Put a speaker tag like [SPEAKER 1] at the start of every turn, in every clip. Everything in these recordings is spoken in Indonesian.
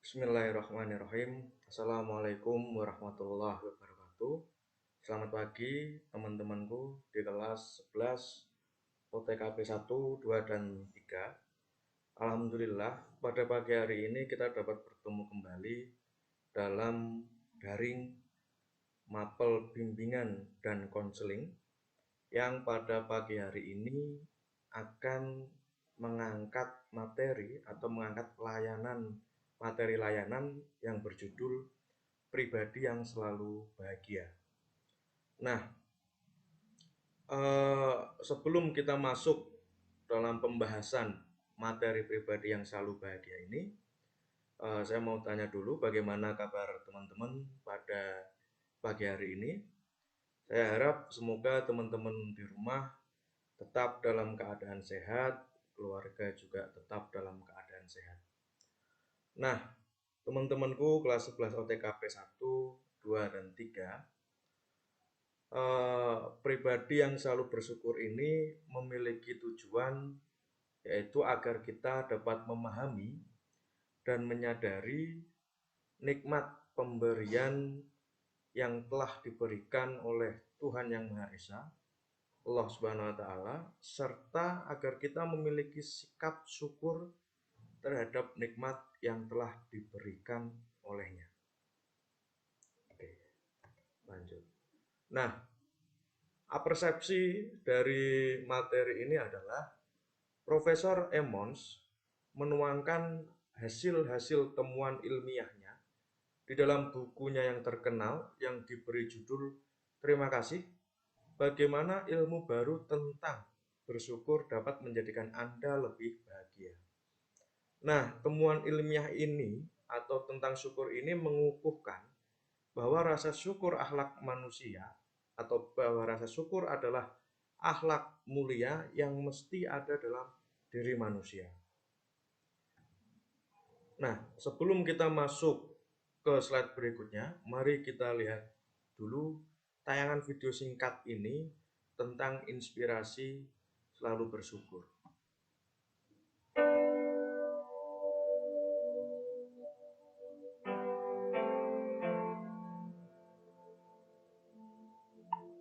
[SPEAKER 1] Bismillahirrahmanirrahim. Assalamualaikum warahmatullahi wabarakatuh. Selamat pagi teman-temanku di kelas 11 OTKP 1, 2, dan 3. Alhamdulillah pada pagi hari ini kita dapat bertemu kembali dalam daring mapel bimbingan dan konseling yang pada pagi hari ini akan mengangkat materi atau mengangkat materi layanan yang berjudul pribadi yang selalu bahagia. Nah, sebelum kita masuk dalam pembahasan materi pribadi yang selalu bahagia ini, saya mau tanya dulu bagaimana kabar teman-teman pada pagi hari ini. Saya harap semoga teman-teman di rumah tetap dalam keadaan sehat, keluarga juga tetap dalam keadaan sehat. Nah, teman-temanku kelas 11 OTKP 1, 2, dan 3, pribadi yang selalu bersyukur ini memiliki tujuan, yaitu agar kita dapat memahami dan menyadari nikmat pemberian yang telah diberikan oleh Tuhan Yang Maha Esa, Allah Subhanahu wa Ta'ala, serta agar kita memiliki sikap syukur terhadap nikmat yang telah diberikan olehnya. Oke, lanjut. Nah, persepsi dari materi ini adalah Profesor Emmons menuangkan hasil-hasil temuan ilmiahnya di dalam bukunya yang terkenal yang diberi judul "Terima kasih, bagaimana ilmu baru tentang bersyukur dapat menjadikan Anda lebih bahagia". Nah, temuan ilmiah ini atau tentang syukur ini mengukuhkan bahwa rasa syukur akhlak manusia atau bahwa rasa syukur adalah akhlak mulia yang mesti ada dalam diri manusia. Nah, sebelum kita masuk ke slide berikutnya, mari kita lihat dulu tayangan video singkat ini tentang inspirasi selalu bersyukur.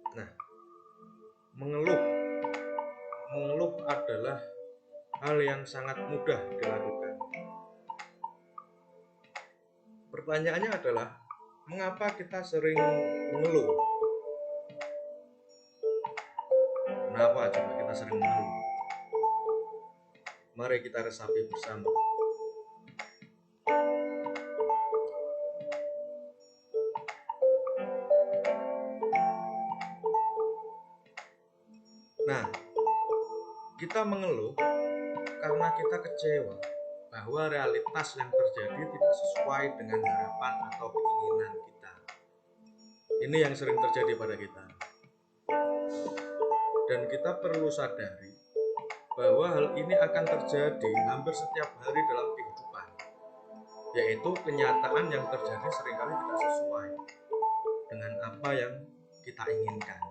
[SPEAKER 1] Nah, mengeluh adalah hal yang sangat mudah dilakukan. Pertanyaannya adalah, mengapa kita sering mengeluh? Kenapa coba kita sering mengeluh? Mari kita resapi bersama. Nah, kita mengeluh karena kita kecewa bahwa realitas yang terjadi tidak sesuai dengan harapan atau keinginan kita. Ini yang sering terjadi pada kita. Dan kita perlu sadari bahwa hal ini akan terjadi hampir setiap hari dalam kehidupan, yaitu kenyataan yang terjadi seringkali tidak sesuai dengan apa yang kita inginkan.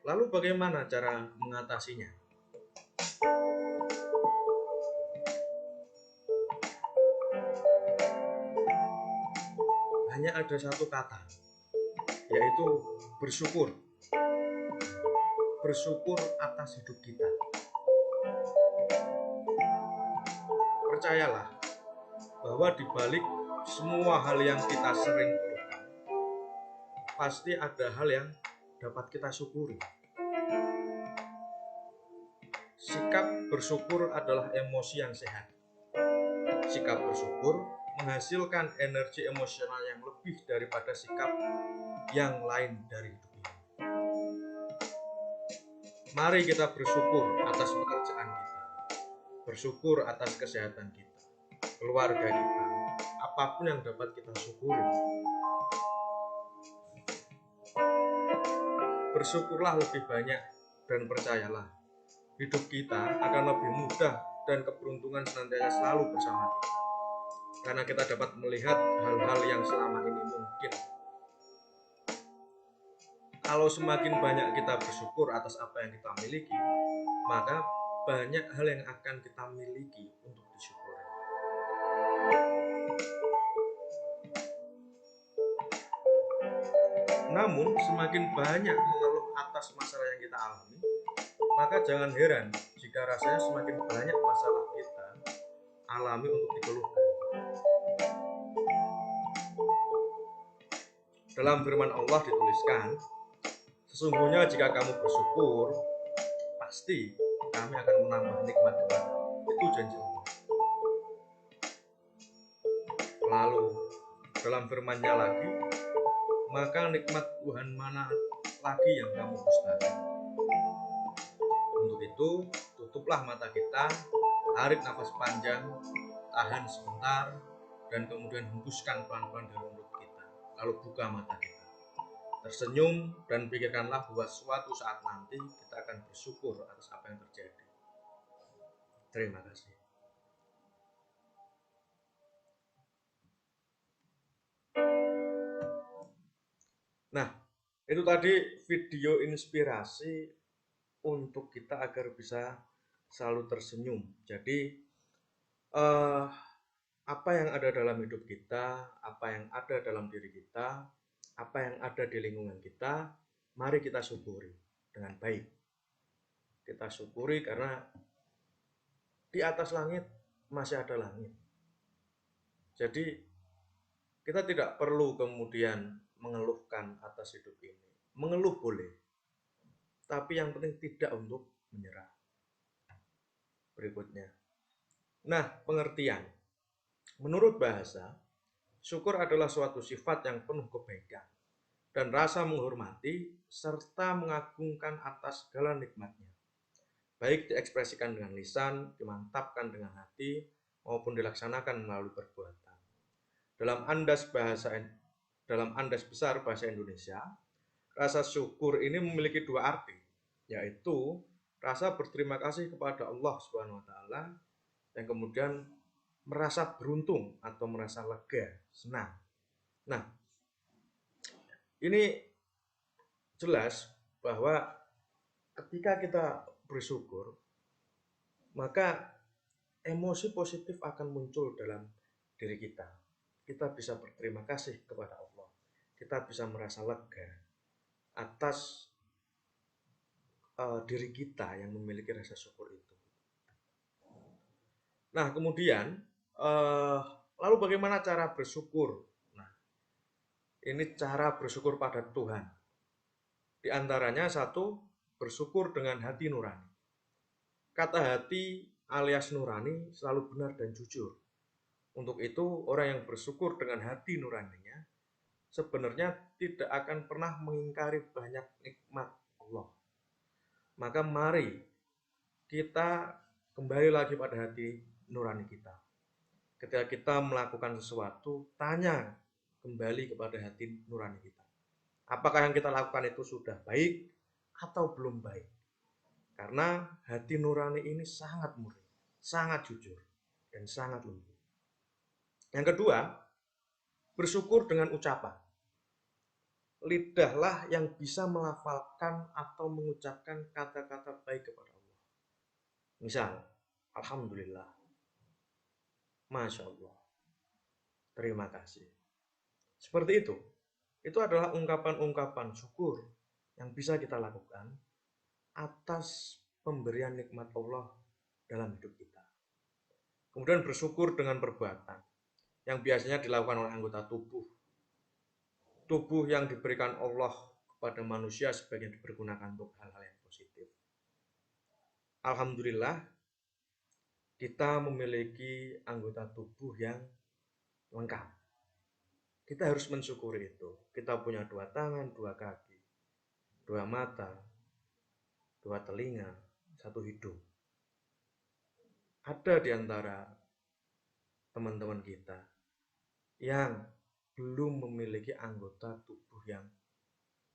[SPEAKER 1] Lalu bagaimana cara mengatasinya? Hanya ada satu kata, yaitu bersyukur. Bersyukur atas hidup kita. Percayalah bahwa di balik semua hal yang kita sering keluhkan, pasti ada hal yang dapat kita syukuri. Sikap bersyukur adalah emosi yang sehat. Sikap bersyukur menghasilkan energi emosional yang lebih daripada sikap yang lain dari hidup ini. Mari kita bersyukur atas pekerjaan kita, bersyukur atas kesehatan kita, keluarga kita, apapun yang dapat kita syukuri. Bersyukurlah lebih banyak dan percayalah, hidup kita akan lebih mudah dan keberuntungan senantiasa selalu bersama kita. Karena kita dapat melihat hal-hal yang selama ini mungkin. Kalau semakin banyak kita bersyukur atas apa yang kita miliki, maka banyak hal yang akan kita miliki untuk disyukuri. Namun semakin banyak mengeluh atas masalah yang kita alami, maka jangan heran jika rasanya semakin banyak masalah kita alami untuk dikeluhkan. Dalam firman Allah dituliskan, sesungguhnya jika kamu bersyukur, pasti kami akan menambah nikmat kepadamu. Itu janji Allah. Lalu dalam firman-Nya lagi, maka nikmat Tuhan mana lagi yang kamu dustakan? Untuk itu, tutuplah mata kita, tarik nafas panjang, tahan sebentar, dan kemudian hembuskan pelan-pelan dari mulut kita. Lalu buka mata kita, tersenyum, dan pikirkanlah bahwa suatu saat nanti kita akan bersyukur atas apa yang terjadi. Terima kasih. Nah, itu tadi video inspirasi untuk kita agar bisa selalu tersenyum. Jadi apa yang ada dalam hidup kita, apa yang ada dalam diri kita, apa yang ada di lingkungan kita, mari kita syukuri dengan baik. Kita syukuri karena di atas langit masih ada langit. Jadi kita tidak perlu kemudian mengeluhkan atas hidup ini. Mengeluh boleh, tapi yang penting tidak untuk menyerah. Berikutnya. Nah, pengertian. Menurut bahasa, syukur adalah suatu sifat yang penuh kebaikan dan rasa menghormati serta mengagungkan atas segala nikmatnya. Baik diekspresikan dengan lisan, dimantapkan dengan hati, maupun dilaksanakan melalui perbuatan. Dalam andas besar bahasa Indonesia, rasa syukur ini memiliki dua arti, yaitu rasa berterima kasih kepada Allah Subhanahu wa taala dan kemudian merasa beruntung atau merasa lega, senang. Nah, ini jelas bahwa ketika kita bersyukur, maka emosi positif akan muncul dalam diri kita. Kita bisa berterima kasih kepada Allah. Kita bisa merasa lega atas diri kita yang memiliki rasa syukur itu. Nah, kemudian lalu bagaimana cara bersyukur? Nah, ini cara bersyukur pada Tuhan. Di antaranya satu, bersyukur dengan hati nurani. Kata hati alias nurani selalu benar dan jujur. Untuk itu, orang yang bersyukur dengan hati nuraninya sebenarnya tidak akan pernah mengingkari banyak nikmat Allah. Maka mari kita kembali lagi pada hati nurani kita. Ketika kita melakukan sesuatu, tanya kembali kepada hati nurani kita. Apakah yang kita lakukan itu sudah baik atau belum baik? Karena hati nurani ini sangat murni, sangat jujur, dan sangat lembut. Yang kedua, bersyukur dengan ucapan. Lidahlah yang bisa melafalkan atau mengucapkan kata-kata baik kepada Allah. Misal, Alhamdulillah, Masya Allah, terima kasih. Seperti itu. Itu adalah ungkapan-ungkapan syukur yang bisa kita lakukan atas pemberian nikmat Allah dalam hidup kita. Kemudian bersyukur dengan perbuatan yang biasanya dilakukan oleh anggota tubuh. Tubuh yang diberikan Allah kepada manusia sebagian dipergunakan untuk hal-hal yang positif. Alhamdulillah, kita memiliki anggota tubuh yang lengkap. Kita harus mensyukuri itu. Kita punya 2 tangan, 2 kaki, 2 mata, 2 telinga, 1 hidung. Ada di antara teman-teman kita yang belum memiliki anggota tubuh yang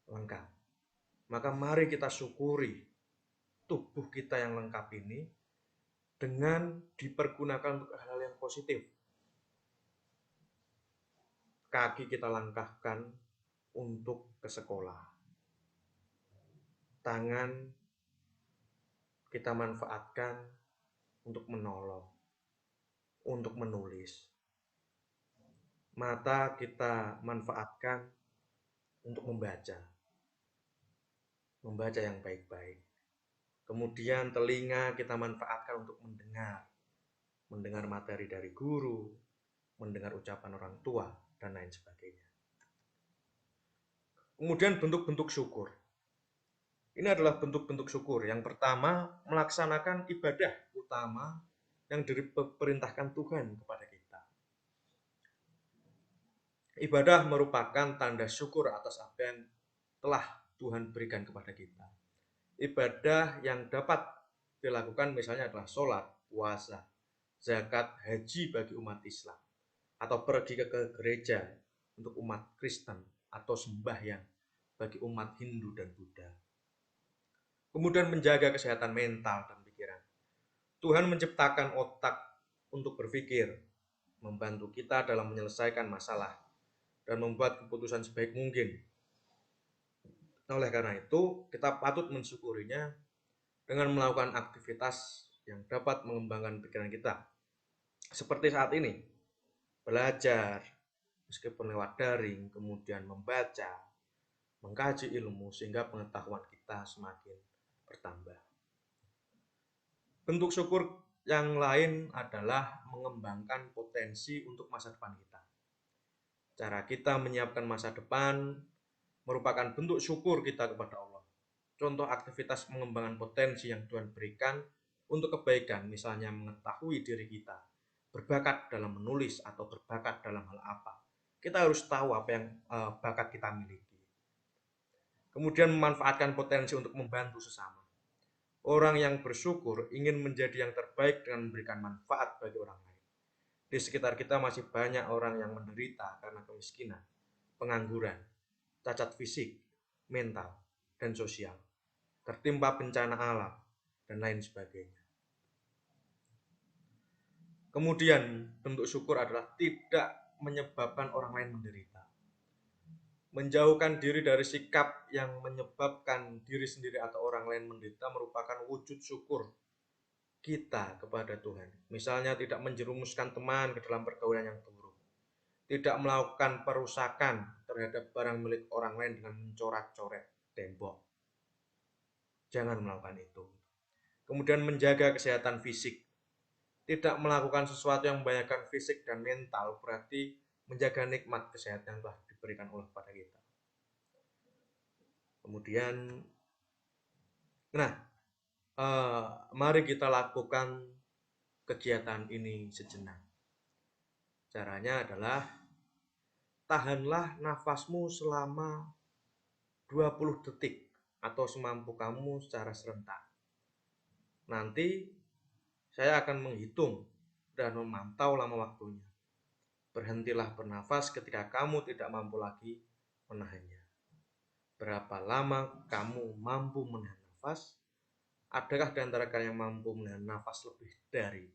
[SPEAKER 1] lengkap. Maka mari kita syukuri tubuh kita yang lengkap ini dengan dipergunakan untuk hal-hal yang positif. Kaki kita langkahkan untuk ke sekolah. Tangan kita manfaatkan untuk menolong, untuk menulis. Mata kita manfaatkan untuk membaca yang baik-baik. Kemudian telinga kita manfaatkan untuk mendengar materi dari guru, mendengar ucapan orang tua, dan lain sebagainya. Kemudian bentuk-bentuk syukur. Ini adalah bentuk-bentuk syukur. Yang pertama, melaksanakan ibadah utama yang diperintahkan Tuhan kepada kita. Ibadah merupakan tanda syukur atas apa yang telah Tuhan berikan kepada kita. Ibadah yang dapat dilakukan misalnya adalah sholat, puasa, zakat, haji bagi umat Islam, atau pergi ke gereja untuk umat Kristen, atau sembahyang bagi umat Hindu dan Buddha. Kemudian menjaga kesehatan mental dan pikiran. Tuhan menciptakan otak untuk berpikir, membantu kita dalam menyelesaikan masalah, dan membuat keputusan sebaik mungkin. Oleh karena itu, kita patut mensyukurinya dengan melakukan aktivitas yang dapat mengembangkan pikiran kita. Seperti saat ini, belajar, meskipun lewat daring, kemudian membaca, mengkaji ilmu, sehingga pengetahuan kita semakin bertambah. Bentuk syukur yang lain adalah mengembangkan potensi untuk masa depan kita. Cara kita menyiapkan masa depan merupakan bentuk syukur kita kepada Allah. Contoh aktivitas mengembangkan potensi yang Tuhan berikan untuk kebaikan, misalnya mengetahui diri kita, berbakat dalam menulis atau berbakat dalam hal apa. Kita harus tahu apa yang bakat kita miliki. Kemudian memanfaatkan potensi untuk membantu sesama. Orang yang bersyukur ingin menjadi yang terbaik dengan memberikan manfaat bagi orang lain. Di sekitar kita masih banyak orang yang menderita karena kemiskinan, pengangguran, cacat fisik, mental, dan sosial, tertimpa bencana alam, dan lain sebagainya. Kemudian bentuk syukur adalah tidak menyebabkan orang lain menderita. Menjauhkan diri dari sikap yang menyebabkan diri sendiri atau orang lain menderita merupakan wujud syukur kita kepada Tuhan. Misalnya tidak menjerumuskan teman ke dalam pergaulan yang buruk, tidak melakukan perusakan terhadap barang milik orang lain dengan mencoret-coret tembok. Jangan melakukan itu. Kemudian menjaga kesehatan fisik. Tidak melakukan sesuatu yang membahayakan fisik dan mental berarti menjaga nikmat kesehatan yang telah diberikan Allah kepada kita. Kemudian, mari kita lakukan kegiatan ini sejenak. Caranya adalah tahanlah nafasmu selama 20 detik atau semampu kamu secara serentak. Nanti saya akan menghitung dan memantau lama waktunya. Berhentilah bernafas ketika kamu tidak mampu lagi menahannya. Berapa lama kamu mampu menahan nafas? Adakah di antara kalian yang mampu menahan nafas lebih dari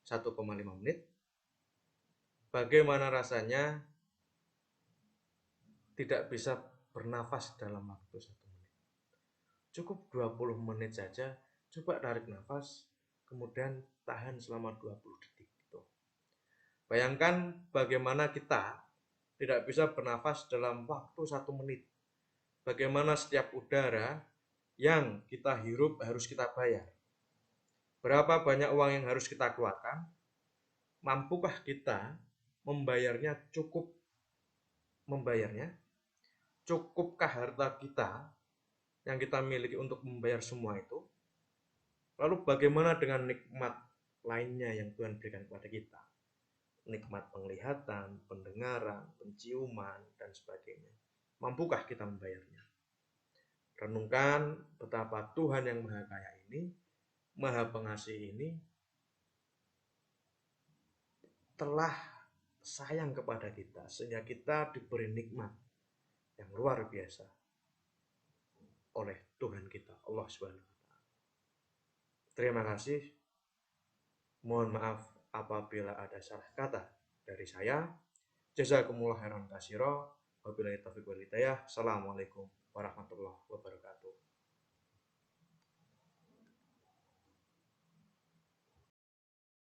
[SPEAKER 1] 1,5 menit? Bagaimana rasanya tidak bisa bernafas dalam waktu 1 menit? Cukup 20 menit saja, coba tarik nafas, kemudian tahan selama 20 detik. Bayangkan bagaimana kita tidak bisa bernafas dalam waktu 1 menit. Bagaimana setiap udara yang kita hirup harus kita bayar. Berapa banyak uang yang harus kita keluarkan? Mampukah kita membayarnya? Cukupkah harta kita yang kita miliki untuk membayar semua itu? Lalu bagaimana dengan nikmat lainnya yang Tuhan berikan kepada kita? Nikmat penglihatan, pendengaran, penciuman, dan sebagainya. Mampukah kita membayarnya? Renungkan betapa Tuhan yang Maha Kaya ini, Maha Pengasih ini, telah sayang kepada kita, sehingga kita diberi nikmat yang luar biasa oleh Tuhan kita, Allah Subhanahu wa Ta'ala. Terima kasih. Mohon maaf apabila ada salah kata dari saya. Jazakumullah khairan katsira. Wabillahi taufiq wal hidayah. Assalamualaikum warahmatullahi wabarakatuh.